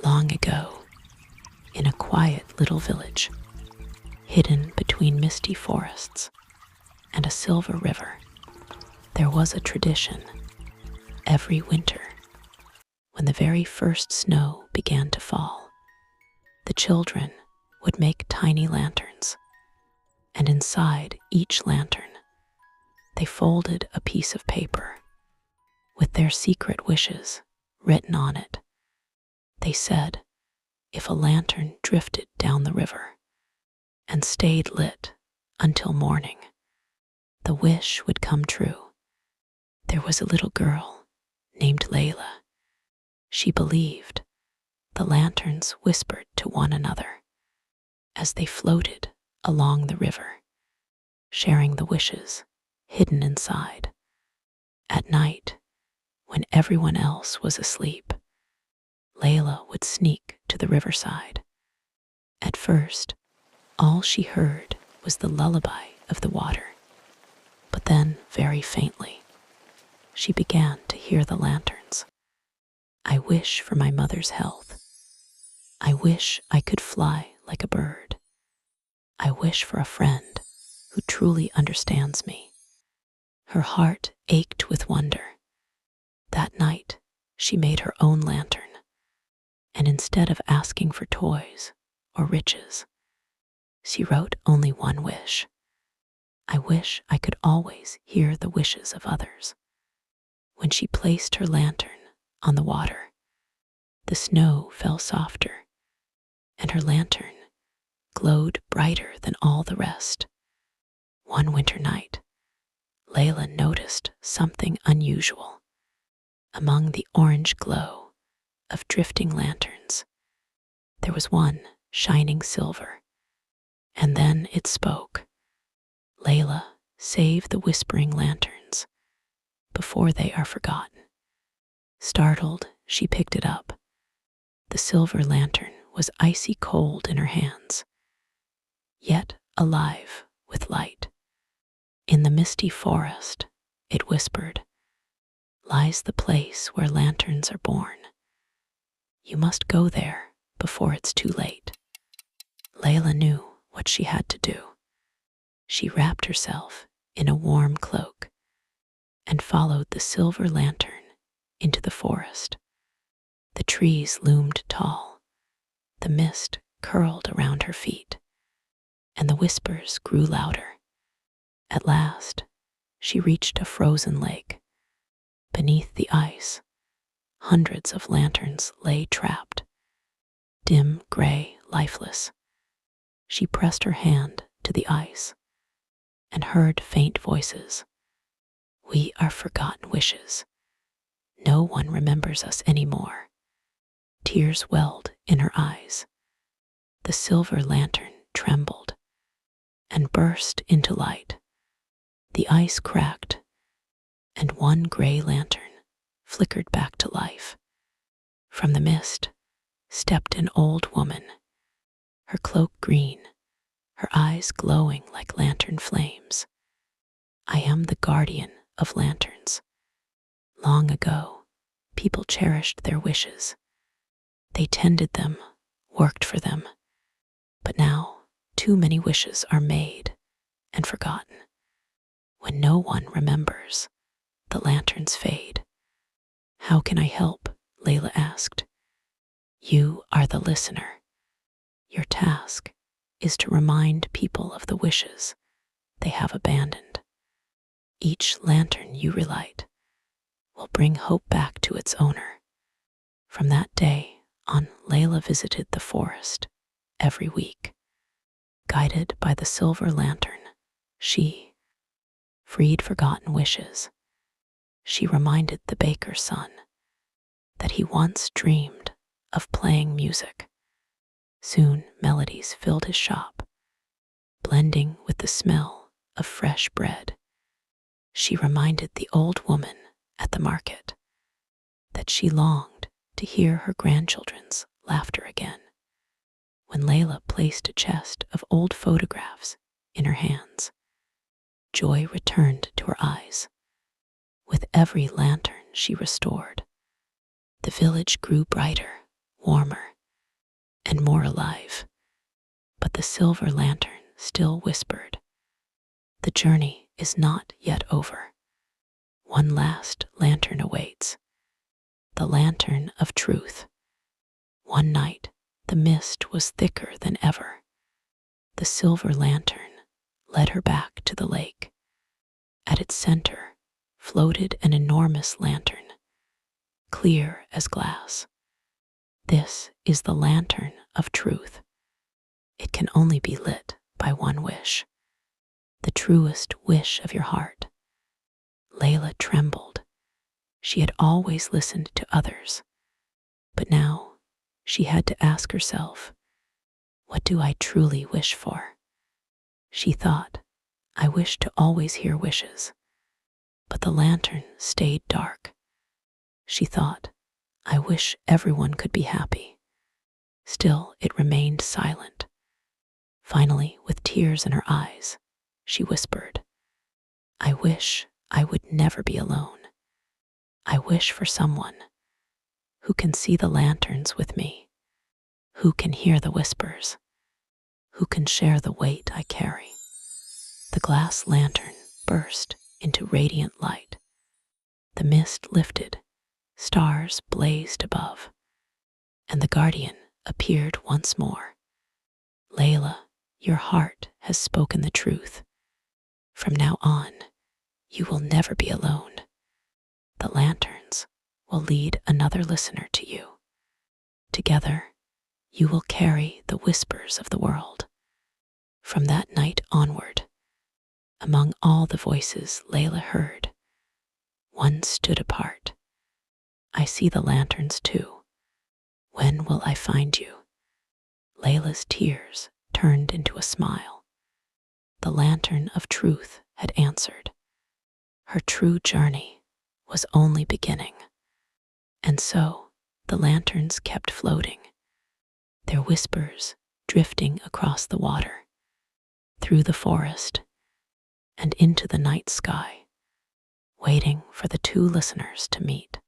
Long ago, in a quiet little village, hidden between misty forests and a silver river, there was a tradition. Every winter, when the very first snow began to fall, the children would make tiny lanterns, and inside each lantern, they folded a piece of paper with their secret wishes written on it. They said, if a lantern drifted down the river and stayed lit until morning, the wish would come true. There was a little girl named Layla. She believed the lanterns whispered to one another as they floated along the river, sharing the wishes hidden inside. At night, when everyone else was asleep, Layla would sneak to the riverside. At first, all she heard was the lullaby of the water. But then, very faintly, she began to hear the lanterns. I wish for my mother's health. I wish I could fly like a bird. I wish for a friend who truly understands me. Her heart ached with wonder. That night, she made her own lantern, and instead of asking for toys or riches, she wrote only one wish. I wish I could always hear the wishes of others. When she placed her lantern on the water, the snow fell softer, and her lantern glowed brighter than all the rest. One winter night, Layla noticed something unusual. Among the orange glow of drifting lanterns, there was one shining silver, and then it spoke. Layla, save the whispering lanterns before they are forgotten. Startled, she picked it up. The silver lantern was icy cold in her hands, yet alive with light. In the misty forest, it whispered, lies the place where lanterns are born. You must go there before it's too late. Layla knew what she had to do. She wrapped herself in a warm cloak and followed the silver lantern into the forest. The trees loomed tall, the mist curled around her feet, and the whispers grew louder. At last, she reached a frozen lake. Beneath the ice, hundreds of lanterns lay trapped, dim, gray, lifeless. She pressed her hand to the ice and heard faint voices. We are forgotten wishes. No one remembers us anymore. Tears welled in her eyes. The silver lantern trembled and burst into light. The ice cracked, and one gray lantern flickered back to life. From the mist stepped an old woman, her cloak green, her eyes glowing like lantern flames. I am the guardian of lanterns. Long ago, people cherished their wishes. They tended them, worked for them. But now, too many wishes are made and forgotten. When no one remembers, the lanterns fade. How can I help? Layla asked. You are the listener. Your task is to remind people of the wishes they have abandoned. Each lantern you relight will bring hope back to its owner. From that day on, Layla visited the forest every week. Guided by the silver lantern, she freed forgotten wishes. She reminded the baker's son that he once dreamed of playing music. Soon melodies filled his shop, blending with the smell of fresh bread. She reminded the old woman at the market that she longed to hear her grandchildren's laughter again. When Layla placed a chest of old photographs in her hands, joy returned to her eyes. With every lantern she restored, the village grew brighter, warmer, more alive. But the silver lantern still whispered, "The journey is not yet over. One last lantern awaits, the lantern of truth." One night, the mist was thicker than ever. The silver lantern led her back to the lake. At its center floated an enormous lantern, clear as glass. This is the lantern of truth. It can only be lit by one wish, the truest wish of your heart. Layla trembled. She had always listened to others, but now she had to ask herself, what do I truly wish for? She thought, I wish to always hear wishes. But the lantern stayed dark. She thought, I wish everyone could be happy. Still, it remained silent. Finally, with tears in her eyes, she whispered, I wish I would never be alone. I wish for someone who can see the lanterns with me, who can hear the whispers, who can share the weight I carry. The glass lantern burst into radiant light. The mist lifted, stars blazed above, and the guardian appeared once more. Layla, your heart has spoken the truth. From now on, you will never be alone. The lanterns will lead another listener to you. Together, you will carry the whispers of the world. From that night onward, among all the voices Layla heard, one stood apart. I see the lanterns too. When will I find you? Layla's tears turned into a smile. The lantern of truth had answered. Her true journey was only beginning. And so the lanterns kept floating, their whispers drifting across the water, through the forest, and into the night sky, waiting for the two listeners to meet.